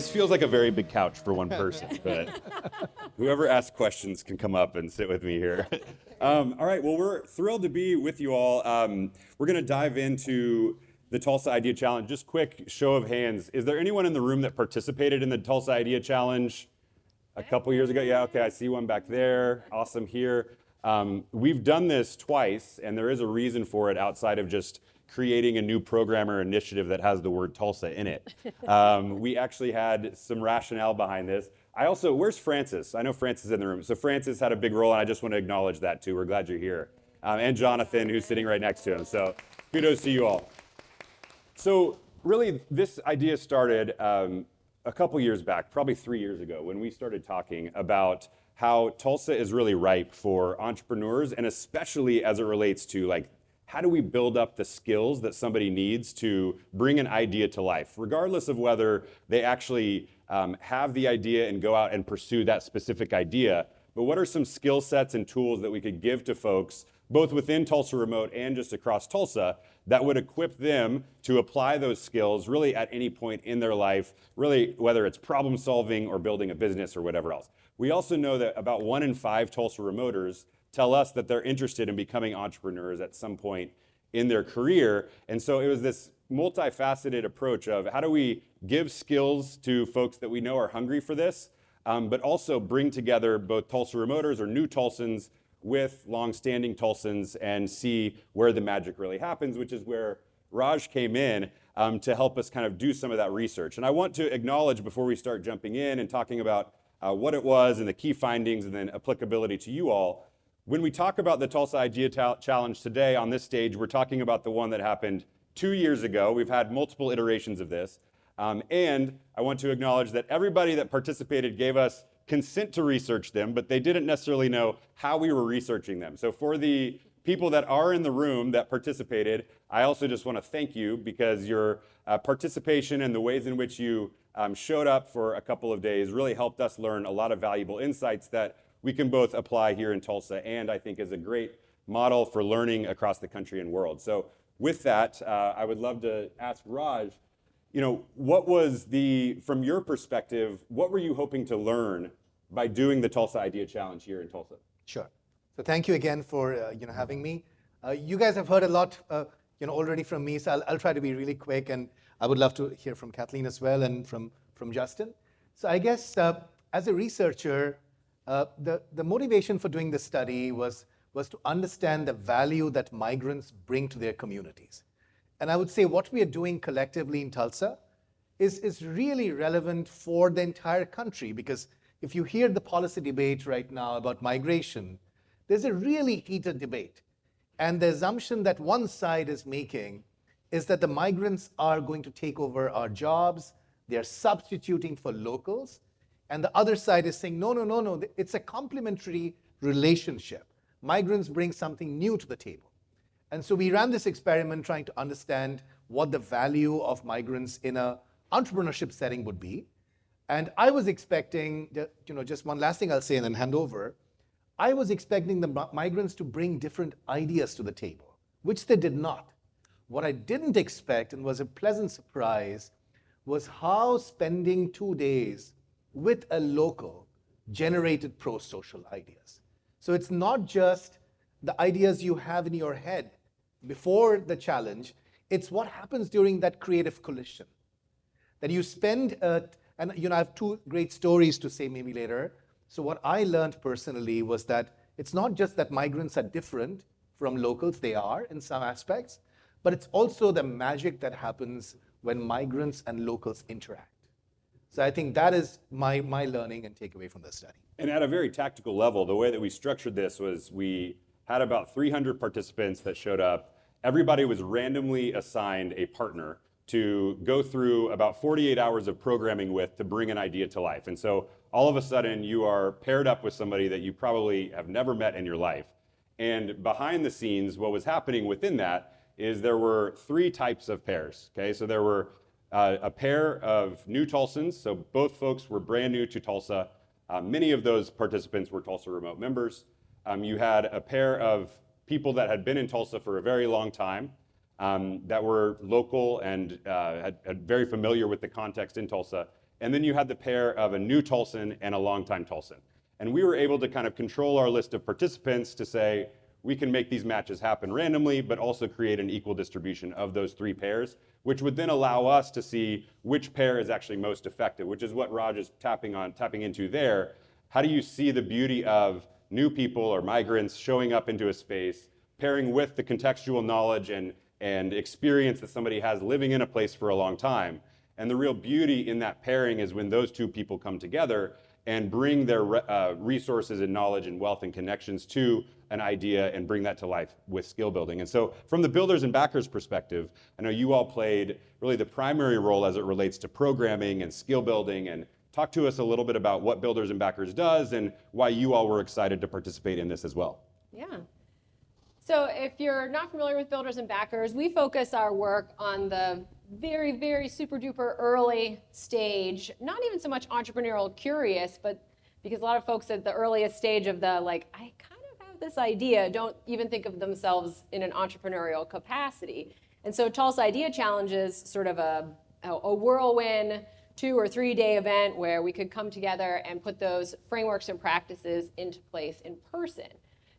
This feels like a very big couch for one person, but whoever asks questions can come up and sit with me here. All right, well, we're thrilled to be with you all. We're going to dive into the Tulsa Idea Challenge. Just quick show of hands. Is there anyone in the room that participated in the Tulsa Idea Challenge a couple years ago? Yeah, okay, I see one back there. Awesome here. We've done this twice, and there is a reason for it outside of just creating a new program or initiative that has the word Tulsa in it. We actually had some rationale behind this. Where's Francis? I know Francis is in the room. So Francis had a big role, and I just want to acknowledge that too. We're glad you're here. And Jonathan, who's sitting right next to him. So kudos to you all. So really, this idea started a couple years back, probably 3 years ago, when we started talking about how Tulsa is really ripe for entrepreneurs, and especially as it relates to like, how do we build up the skills that somebody needs to bring an idea to life, regardless of whether they actually have the idea and go out and pursue that specific idea. But what are some skill sets and tools that we could give to folks, both within Tulsa Remote and just across Tulsa, that would equip them to apply those skills really at any point in their life, really whether it's problem solving or building a business or whatever else. We also know that about 1 in 5 Tulsa Remoters tell us that they're interested in becoming entrepreneurs at some point in their career. And so it was this multifaceted approach of how do we give skills to folks that we know are hungry for this, but also bring together both Tulsa Remoters or new Tulsans with longstanding Tulsans and see where the magic really happens, which is where Raj came in to help us kind of do some of that research. And I want to acknowledge before we start jumping in and talking about what it was and the key findings and then applicability to you all. When we talk about the Tulsa Idea Challenge today on this stage, we're talking about the one that happened 2 years ago. We've had multiple iterations of this. And I want to acknowledge that everybody that participated gave us consent to research them, but they didn't necessarily know how we were researching them. So for the people that are in the room that participated, I also just want to thank you because your participation and the ways in which you showed up for a couple of days really helped us learn a lot of valuable insights that we can both apply here in Tulsa and I think is a great model for learning across the country and world. So with that, I would love to ask Raj, what was from your perspective, what were you hoping to learn by doing the Tulsa Idea Challenge here in Tulsa? Sure. So thank you again for having me. You guys have heard a lot already from me, so I'll try to be really quick, and I would love to hear from Kathleen as well and from Justin. So I guess as a researcher, the motivation for doing this study was to understand the value that migrants bring to their communities. And I would say what we are doing collectively in Tulsa is really relevant for the entire country, because if you hear the policy debate right now about migration, there's a really heated debate. And the assumption that one side is making is that the migrants are going to take over our jobs, they're substituting for locals, and the other side is saying, no, it's a complementary relationship. Migrants bring something new to the table. And so we ran this experiment trying to understand what the value of migrants in an entrepreneurship setting would be. And I was expecting, just one last thing I'll say and then hand over. I was expecting the migrants to bring different ideas to the table, which they did not. What I didn't expect, and was a pleasant surprise, was how spending 2 days with a local generated pro-social ideas. So it's not just the ideas you have in your head before the challenge, it's what happens during that creative collision. That you spend, and I have 2 great stories to say maybe later. So what I learned personally was that it's not just that migrants are different from locals, they are in some aspects, but it's also the magic that happens when migrants and locals interact. So I think that is my learning and takeaway from this study. And at a very tactical level, the way that we structured this was we had about 300 participants that showed up. Everybody was randomly assigned a partner to go through about 48 hours of programming with to bring an idea to life. And so all of a sudden you are paired up with somebody that you probably have never met in your life. And behind the scenes, what was happening within that is there were 3 types of pairs. Okay, so there were a pair of new Tulsans. So both folks were brand new to Tulsa. Many of those participants were Tulsa Remote members. You had a pair of people that had been in Tulsa for a very long time, that were local and had very familiar with the context in Tulsa. And then you had the pair of a new Tulsan and a longtime Tulsan. And we were able to kind of control our list of participants to say, we can make these matches happen randomly, but also create an equal distribution of those 3 pairs, which would then allow us to see which pair is actually most effective, which is what Raj is tapping into there. How do you see the beauty of new people or migrants showing up into a space, pairing with the contextual knowledge and experience that somebody has living in a place for a long time? And the real beauty in that pairing is when those 2 people come together and bring their resources and knowledge and wealth and connections to an idea and bring that to life with skill building. And so from the builders and backers perspective, I know you all played really the primary role as it relates to programming and skill building. And talk to us a little bit about what Builders and Backers does and why you all were excited to participate in this as well. Yeah. So if you're not familiar with Builders and Backers, we focus our work on the very, very super duper early stage, not even so much entrepreneurial curious, but because a lot of folks at the earliest stage of the like, I kind of have this idea, don't even think of themselves in an entrepreneurial capacity. And so Tulsa Idea Challenge is sort of a whirlwind 2 or 3 day event where we could come together and put those frameworks and practices into place in person.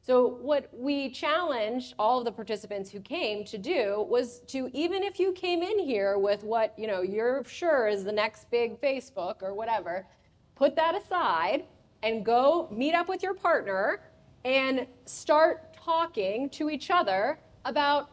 So what we challenged all of the participants who came to do was to, even if you came in here with what you're sure is the next big Facebook or whatever, put that aside and go meet up with your partner and start talking to each other about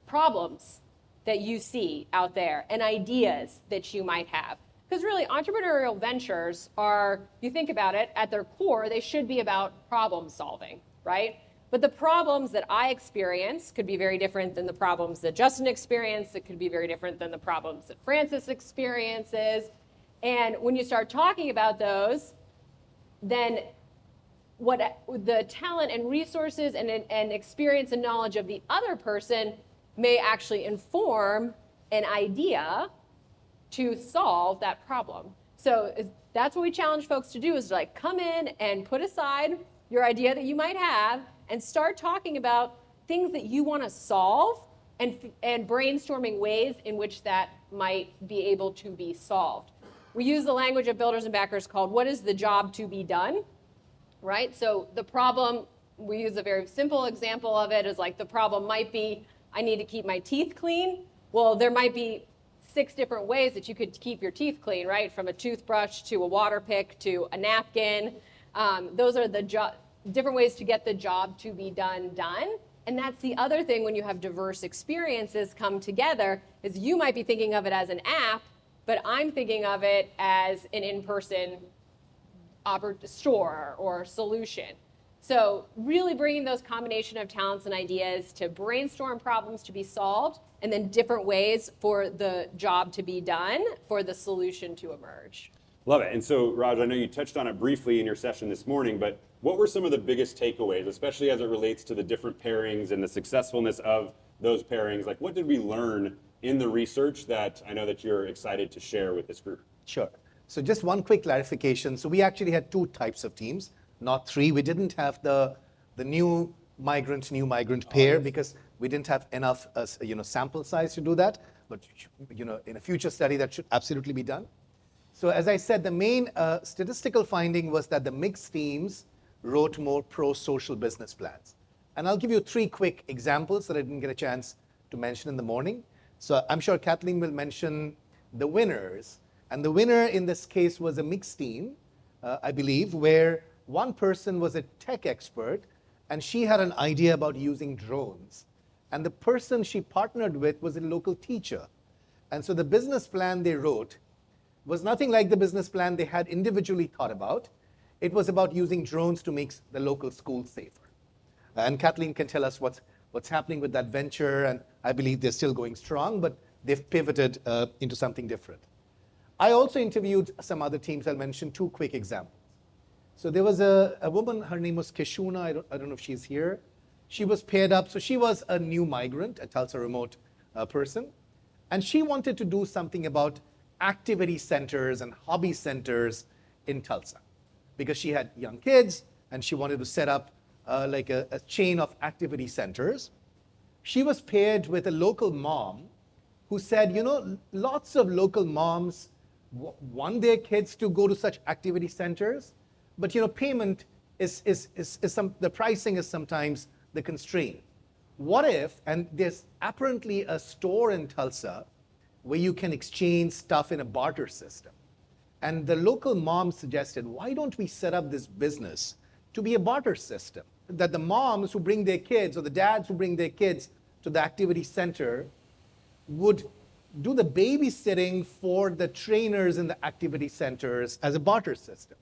problems that you see out there and ideas that you might have. Because really, entrepreneurial ventures are, you think about it, at their core, they should be about problem solving, right? But the problems that I experience could be very different than the problems that Justin experienced. It could be very different than the problems that Francis experiences. And when you start talking about those, then what the talent and resources and experience and knowledge of the other person may actually inform an idea to solve that problem. So that's what we challenge folks to do, is to like come in and put aside your idea that you might have and start talking about things that you want to solve and brainstorming ways in which that might be able to be solved. We use the language of Builders and Backers called, what is the job to be done, right? So the problem, we use a very simple example of it, is like the problem might be, I need to keep my teeth clean. Well, there might be 6 different ways that you could keep your teeth clean, right? From a toothbrush to a water pick to a napkin. Those are the different ways to get the job to be done. And that's the other thing when you have diverse experiences come together, is you might be thinking of it as an app, but I'm thinking of it as an in-person store or solution. So really bringing those combination of talents and ideas to brainstorm problems to be solved, and then different ways for the job to be done, for the solution to emerge. Love it. And so, Raj, I know you touched on it briefly in your session this morning, but what were some of the biggest takeaways, especially as it relates to the different pairings and the successfulness of those pairings? Like, what did we learn in the research that I know that you're excited to share with this group? Sure. So just one quick clarification. So we actually had 2 types of teams, not 3. We didn't have the new migrant pair because we didn't have enough sample size to do that. But in a future study, that should absolutely be done. So as I said, the main statistical finding was that the mixed teams wrote more pro-social business plans. And I'll give you 3 quick examples that I didn't get a chance to mention in the morning. So I'm sure Kathleen will mention the winners. And the winner in this case was a mixed team, I believe, where one person was a tech expert, and she had an idea about using drones. And the person she partnered with was a local teacher. And so the business plan they wrote was nothing like the business plan they had individually thought about. It was about using drones to make the local schools safer. And Kathleen can tell us what's happening with that venture, and I believe they're still going strong, but they've pivoted into something different. I also interviewed some other teams. I'll mention 2 quick examples. So there was a woman, her name was Kishuna, I don't know if she's here. She was paired up, so she was a new migrant, a Tulsa remote person, and she wanted to do something about activity centers and hobby centers in Tulsa, because she had young kids and she wanted to set up like a chain of activity centers. She was paired with a local mom who said, lots of local moms want their kids to go to such activity centers, but payment the pricing is sometimes the constraint. What if, and there's apparently a store in Tulsa where you can exchange stuff in a barter system. And the local mom suggested, why don't we set up this business to be a barter system? That the moms who bring their kids or the dads who bring their kids to the activity center would do the babysitting for the trainers in the activity centers as a barter system.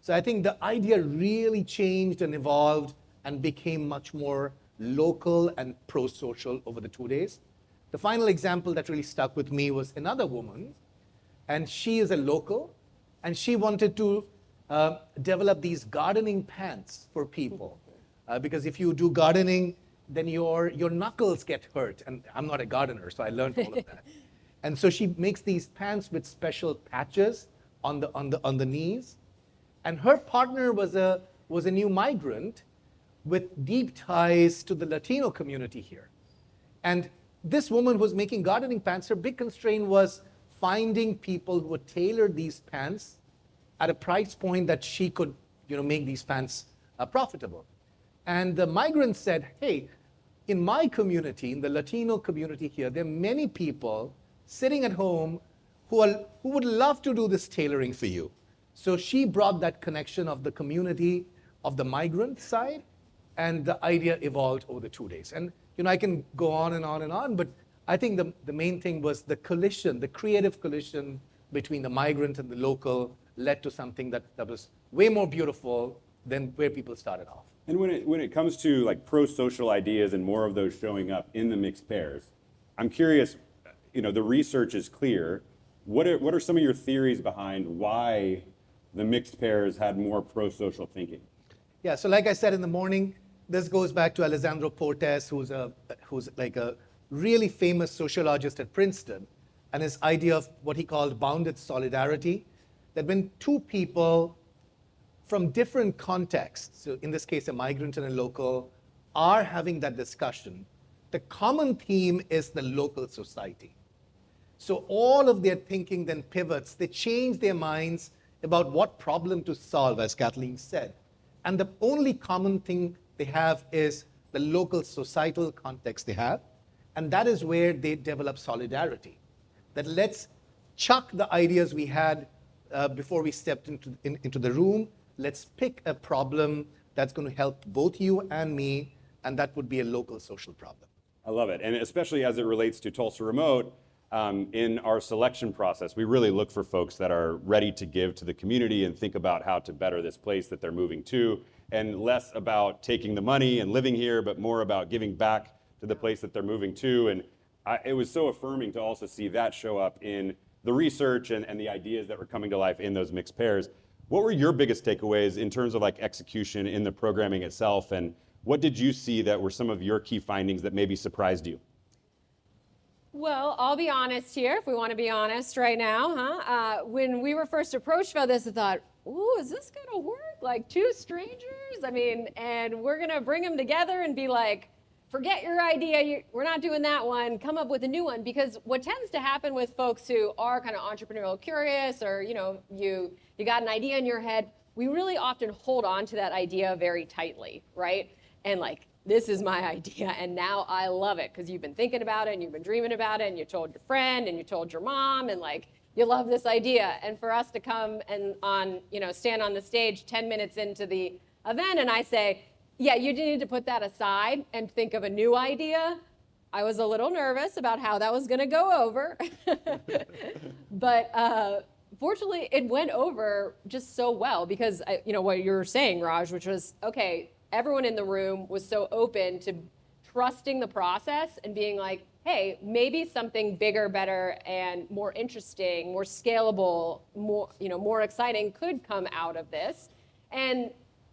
So I think the idea really changed and evolved and became much more local and pro-social over the 2 days. The final example that really stuck with me was another woman, and she is a local, and she wanted to develop these gardening pants for people. Because if you do gardening, then your knuckles get hurt. And I'm not a gardener, so I learned all of that. And so she makes these pants with special patches on the knees. And her partner was a new migrant with deep ties to the Latino community here. And this woman who was making gardening pants, her big constraint was finding people who would tailor these pants at a price point that she could make these pants profitable. And the migrant said, hey, in my community, in the Latino community here, there are many people sitting at home who would love to do this tailoring for you. So she brought that connection of the community of the migrant side, and the idea evolved over the 2 days. And I can go on and on and on, but I think the main thing was the collision, the creative collision between the migrant and the local led to something that was way more beautiful than where people started off. And when it comes to like pro-social ideas and more of those showing up in the mixed pairs, I'm curious, the research is clear. What are some of your theories behind why the mixed pairs had more pro-social thinking? Yeah, so like I said in the morning, this goes back to Alessandro Portes, who's like a really famous sociologist at Princeton, and his idea of what he called bounded solidarity, that when two people from different contexts, so in this case a migrant and a local, are having that discussion, the common theme is the local society. So all of their thinking then pivots, they change their minds about what problem to solve, as Kathleen said. And the only common thing they have is the local societal context they have. And that is where they develop solidarity. That let's chuck the ideas we had before we stepped into the room. Let's pick a problem that's going to help both you and me, and that would be a local social problem. I love it. And especially as it relates to Tulsa Remote, in our selection process, we really look for folks that are ready to give to the community and think about how to better this place that they're moving to, and less about taking the money and living here, but more about giving back to the place that they're moving to. And it was so affirming to also see that show up in the research and the ideas that were coming to life in those mixed pairs. What were your biggest takeaways in terms of like execution in the programming itself, and what did you see that were some of your key findings that maybe surprised you? Well, I'll be honest here, if we want to be honest right now, when we were first approached about this, I thought, ooh, is this going to work? Like two strangers? I mean, and we're going to bring them together and be like, forget your idea, we're not doing that one, come up with a new one. Because what tends to happen with folks who are kind of entrepreneurial curious, or you got an idea in your head, we really often hold on to that idea very tightly, right? And like, this is my idea, and now I love it because you've been thinking about it and you've been dreaming about it, and you told your friend and you told your mom, and like, you love this idea. And for us to come and stand on the stage 10 minutes into the event and I say, yeah, you need to put that aside and think of a new idea, I was a little nervous about how that was going to go over. But fortunately, it went over just so well because, what you were saying, Raj, which was, okay, everyone in the room was so open to trusting the process and being like, hey, maybe something bigger, better, and more interesting, more scalable, more exciting could come out of this. And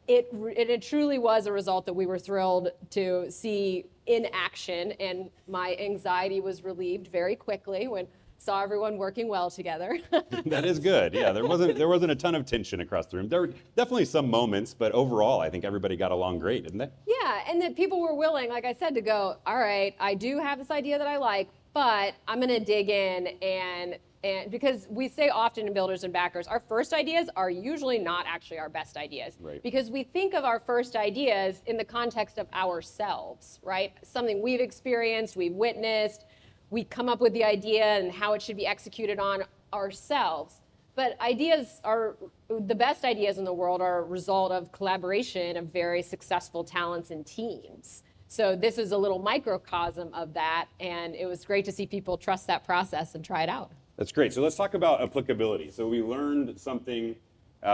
it truly was a result that we were thrilled to see in action, and my anxiety was relieved very quickly when saw everyone working well together. That is good. Yeah, there wasn't a ton of tension across the room. There were definitely some moments, but overall, I think everybody got along great, didn't they? Yeah, and that people were willing, like I said, to go, all right, I do have this idea that I like, but I'm going to dig in and And because we say often in Builders and Backers, our first ideas are usually not actually our best ideas. Right. Because we think of our first ideas in the context of ourselves, right? Something we've experienced, we've witnessed, we come up with the idea and how it should be executed on ourselves. But ideas are, the best ideas in the world are a result of collaboration of very successful talents and teams. So this is a little microcosm of that, and it was great to see people trust that process and try it out. That's great. So let's talk about applicability. So we learned something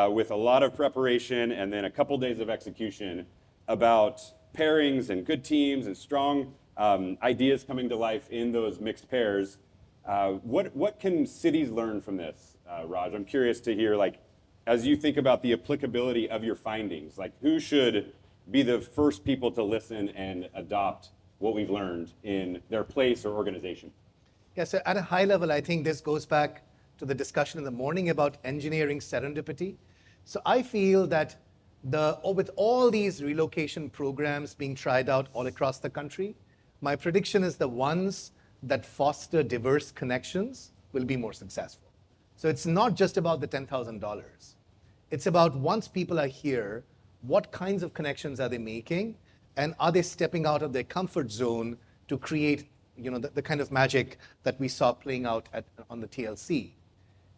with a lot of preparation and then a couple days of execution about pairings and good teams and strong ideas coming to life in those mixed pairs. What can cities learn from this, Raj? I'm curious to hear, like, as you think about the applicability of your findings, like who should be the first people to listen and adopt what we've learned in their place or organization? Yeah, so at a high level, I think this goes back to the discussion in the morning about engineering serendipity. So I feel that with all these relocation programs being tried out all across the country, my prediction is the ones that foster diverse connections will be more successful. So it's not just about the $10,000. It's about once people are here, what kinds of connections are they making? And are they stepping out of their comfort zone to create the kind of magic that we saw playing out on the TLC?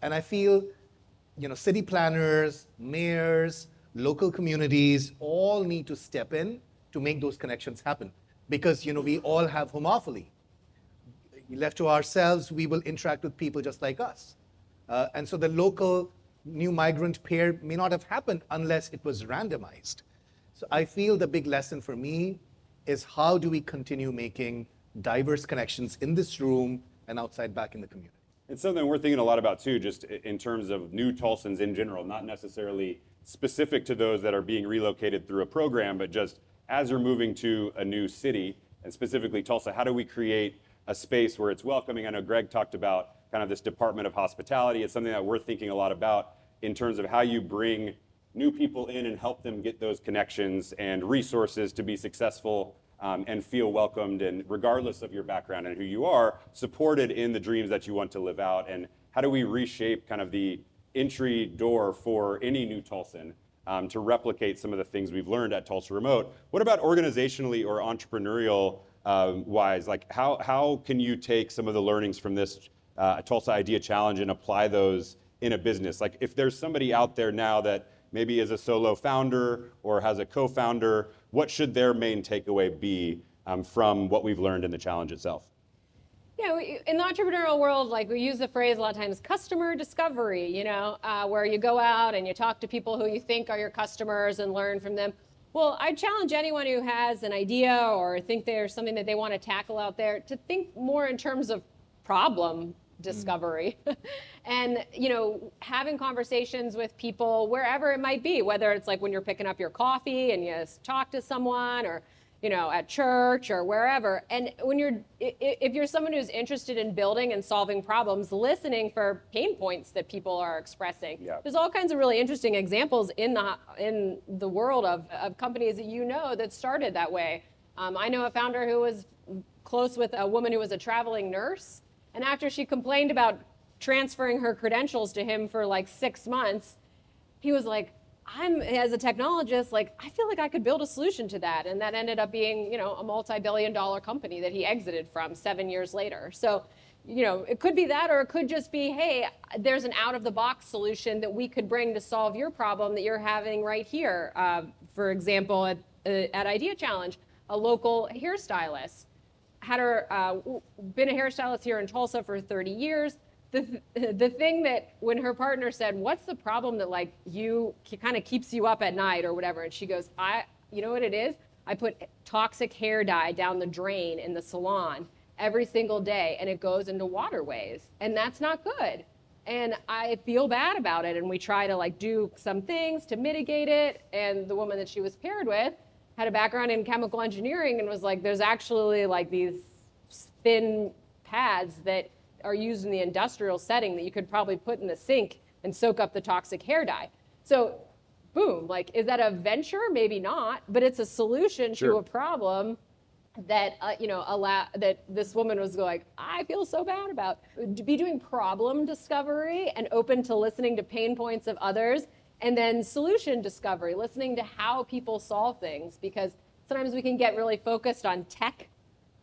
And I feel city planners, mayors, local communities all need to step in to make those connections happen. Because we all have homophily. Left to ourselves, we will interact with people just like us. And so the local new migrant pair may not have happened unless it was randomized. So I feel the big lesson for me is how do we continue making diverse connections in this room and outside back in the community. It's something we're thinking a lot about too, just in terms of new Tulsans in general, not necessarily specific to those that are being relocated through a program, but just as you're moving to a new city, and specifically Tulsa, how do we create a space where it's welcoming? I know Greg talked about kind of this Department of Hospitality. It's something that we're thinking a lot about in terms of how you bring new people in and help them get those connections and resources to be successful and feel welcomed, and regardless of your background and who you are, supported in the dreams that you want to live out. And how do we reshape kind of the entry door for any new Tulsan to replicate some of the things we've learned at Tulsa Remote? What about organizationally or entrepreneurial wise? Like how can you take some of the learnings from this Tulsa Idea Challenge and apply those in a business? Like if there's somebody out there now that maybe is a solo founder or has a co-founder, what should their main takeaway be from what we've learned in the challenge itself? Yeah, in the entrepreneurial world, like we use the phrase a lot of times, customer discovery, where you go out and you talk to people who you think are your customers and learn from them. Well, I challenge anyone who has an idea or think there's something that they want to tackle out there to think more in terms of problem discovery and having conversations with people wherever it might be, whether it's like when you're picking up your coffee and you talk to someone, or at church or wherever. And if you're someone who's interested in building and solving problems, listening for pain points that people are expressing. Yeah. There's all kinds of really interesting examples in the world of companies that started that way. I know a founder who was close with a woman who was a traveling nurse. And after she complained about transferring her credentials to him for like 6 months, he was like, as a technologist, I feel like I could build a solution to that. And that ended up being, a multi-billion-dollar company that he exited from 7 years later. So, it could be that, or it could just be, hey, there's an out-of-the-box solution that we could bring to solve your problem that you're having right here. For example, at Idea Challenge, a local hairstylist had been a hairstylist here in Tulsa for 30 years. The thing that when her partner said, what's the problem that kind of keeps you up at night or whatever? And she goes, you know what it is? I put toxic hair dye down the drain in the salon every single day, and it goes into waterways, and that's not good. And I feel bad about it. And we try to do some things to mitigate it. And the woman that she was paired with had a background in chemical engineering and was like, there's actually these thin pads that are used in the industrial setting that you could probably put in the sink and soak up the toxic hair dye. So boom, is that a venture? Maybe not, but it's a solution to a problem that that this woman was going, I feel so bad about, to be doing problem discovery and open to listening to pain points of others, and then solution discovery, listening to how people solve things, because sometimes we can get really focused on tech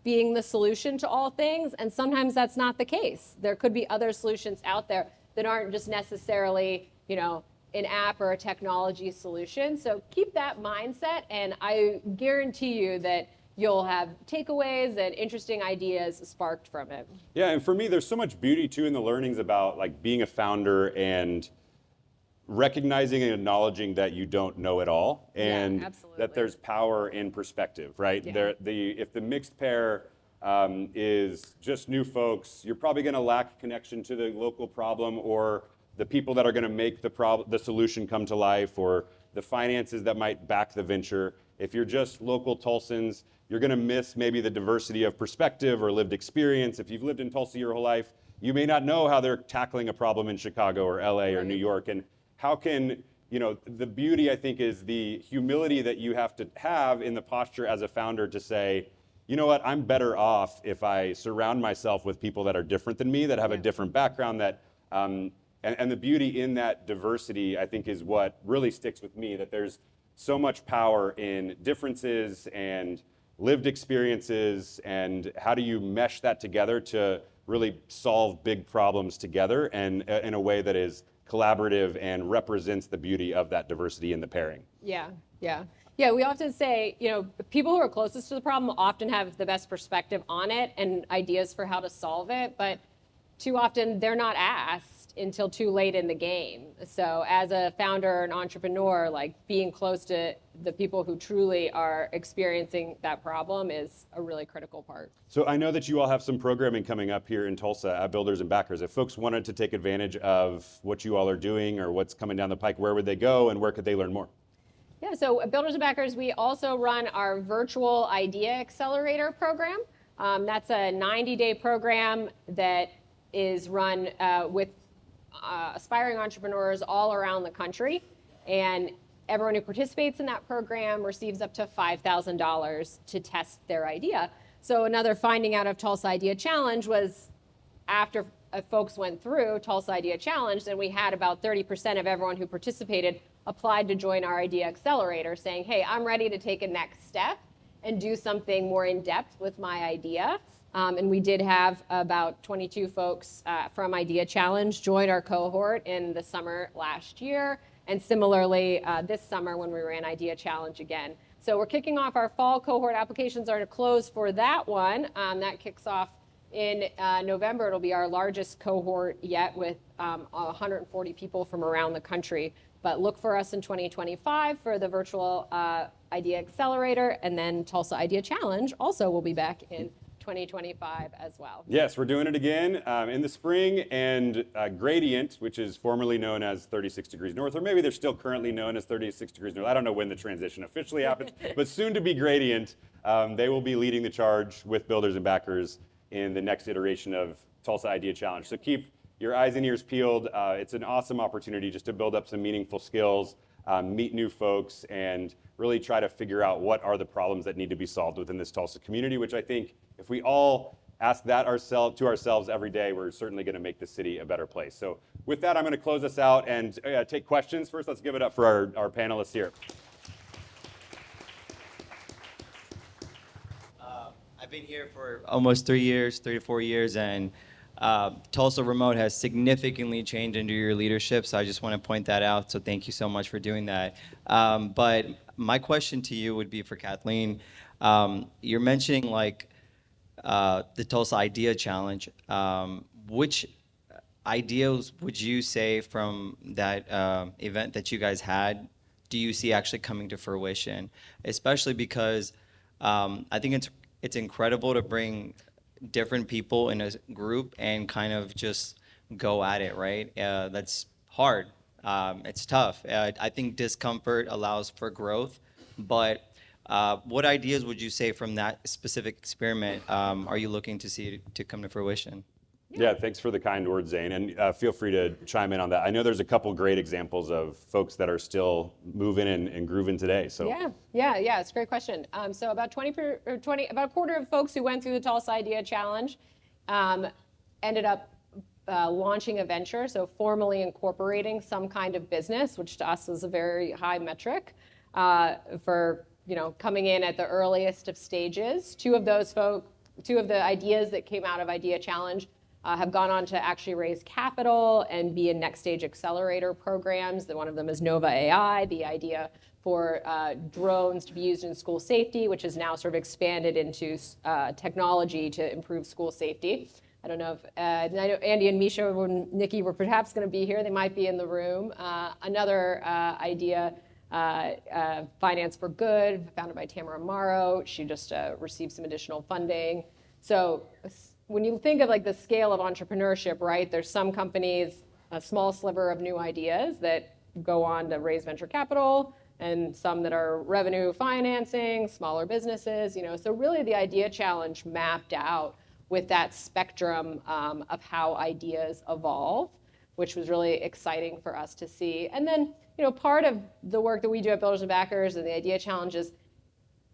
being the solution to all things, and sometimes that's not the case. There could be other solutions out there that aren't just necessarily, an app or a technology solution. So keep that mindset, and I guarantee you that you'll have takeaways and interesting ideas sparked from it. Yeah, and for me, there's so much beauty too in the learnings about like being a founder and recognizing and acknowledging that you don't know it all, and that there's power in perspective, right? Yeah. If the mixed pair is just new folks, you're probably going to lack connection to the local problem or the people that are going to make the solution come to life, or the finances that might back the venture. If you're just local Tulsans, you're going to miss maybe the diversity of perspective or lived experience. If you've lived in Tulsa your whole life, you may not know how they're tackling a problem in Chicago or LA or New York. And how can, the beauty, I think, is the humility that you have to have in the posture as a founder to say, you know what, I'm better off if I surround myself with people that are different than me, that have a different background, that and the beauty in that diversity, I think, is what really sticks with me, that there's so much power in differences and lived experiences, and how do you mesh that together to really solve big problems together, and in a way that is collaborative and represents the beauty of that diversity in the pairing. Yeah. We often say, people who are closest to the problem often have the best perspective on it and ideas for how to solve it, but too often they're not asked until too late in the game. So as a founder or an entrepreneur, like being close to the people who truly are experiencing that problem is a really critical part. So I know that you all have some programming coming up here in Tulsa at Builders and Backers. If folks wanted to take advantage of what you all are doing or what's coming down the pike, where would they go and where could they learn more? Yeah, so at Builders and Backers, we also run our virtual Idea Accelerator program. That's a 90-day program that is run with aspiring entrepreneurs all around the country, and everyone who participates in that program receives up to $5,000 to test their idea. So another finding out of Tulsa Idea Challenge was, after folks went through Tulsa Idea Challenge, then we had about 30% of everyone who participated applied to join our Idea Accelerator, saying, hey, I'm ready to take a next step and do something more in depth with my idea. And we did have about 22 folks from Idea Challenge join our cohort in the summer last year, and similarly this summer when we ran Idea Challenge again. So we're kicking off our fall cohort. Applications are closed for that one. That kicks off in November. It'll be our largest cohort yet, with 140 people from around the country. But look for us in 2025 for the virtual Idea Accelerator, and then Tulsa Idea Challenge also will be back in 2025 as well. Yes, we're doing it again in the spring, and Gradient, which is formerly known as 36 Degrees North, or maybe they're still currently known as 36 Degrees North. I don't know when the transition officially happens, but soon to be Gradient. They will be leading the charge with Builders and Backers in the next iteration of Tulsa Idea Challenge. So keep your eyes and ears peeled. It's an awesome opportunity just to build up some meaningful skills, meet new folks, and really try to figure out what are the problems that need to be solved within this Tulsa community, which I think if we all ask that to ourselves every day, we're certainly going to make the city a better place. So with that, I'm going to close us out and take questions. First, let's give it up for our panelists here. I've been here for almost 3 years, 3 to 4 years, and Tulsa Remote has significantly changed under your leadership, so I just want to point that out, so thank you so much for doing that. But my question to you would be for Kathleen. You're mentioning the Tulsa Idea Challenge. Which ideas would you say from that event that you guys had do you see actually coming to fruition? Especially because I think it's incredible to bring different people in a group and kind of just go at it, right? That's hard. It's tough. I think discomfort allows for growth, but what ideas would you say from that specific experiment are you looking to see to come to fruition? Yeah, thanks for the kind words, Zane, and feel free to chime in on that. I know there's a couple great examples of folks that are still moving and grooving today. So Yeah, it's a great question. So about about a quarter of folks who went through the Tulsa Idea Challenge ended up launching a venture, so formally incorporating some kind of business, which to us is a very high metric for coming in at the earliest of stages. Two of the ideas that came out of Idea Challenge have gone on to actually raise capital and be in next stage accelerator programs. One of them is Nova AI, the idea for drones to be used in school safety, which is now sort of expanded into technology to improve school safety. I don't know if I know Andy and Misha and Nikki were perhaps going to be here. They might be in the room. Another idea, Finance for Good, founded by Tamara Morrow. She just received some additional funding. So when you think of like the scale of entrepreneurship, right, there's some companies, a small sliver of new ideas that go on to raise venture capital, and some that are revenue financing, smaller businesses, So really the Idea Challenge mapped out with that spectrum of how ideas evolve, which was really exciting for us to see. And then, part of the work that we do at Builders and Backers and the Idea Challenge is,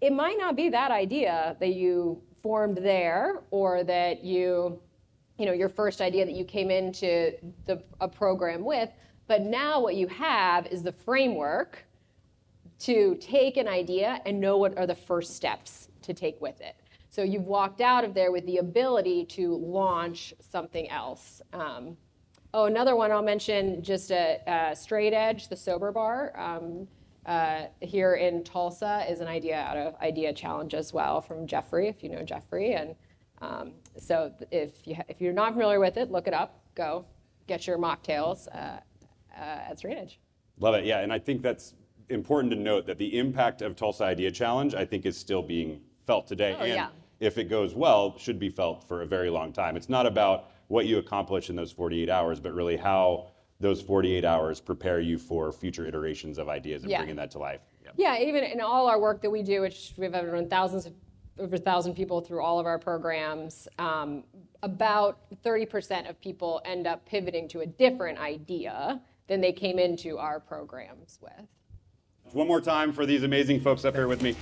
it might not be that idea that you formed there, or that your first idea that you came into a program with, but now what you have is the framework to take an idea and know what are the first steps to take with it. So you've walked out of there with the ability to launch something else. Another one I'll mention, just a Straight Edge, the sober bar here in Tulsa, is an idea out of Idea Challenge as well, from Jeffrey, if you know Jeffrey. And so if you're not familiar with it, look it up. Go get your mocktails at Straight Edge. love it. Yeah, and I think that's important to note that the impact of Tulsa Idea Challenge, I think, is still being felt today. Oh, and yeah. if it goes well, should be felt for a very long time. It's not about what you accomplish in those 48 hours, but really how those 48 hours prepare you for future iterations of ideas and Yeah. bringing that to life. Yeah, even in all our work that we do, which we've over 1,000 people through all of our programs, about 30% of people end up pivoting to a different idea than they came into our programs with. One more time for these amazing folks up here with me.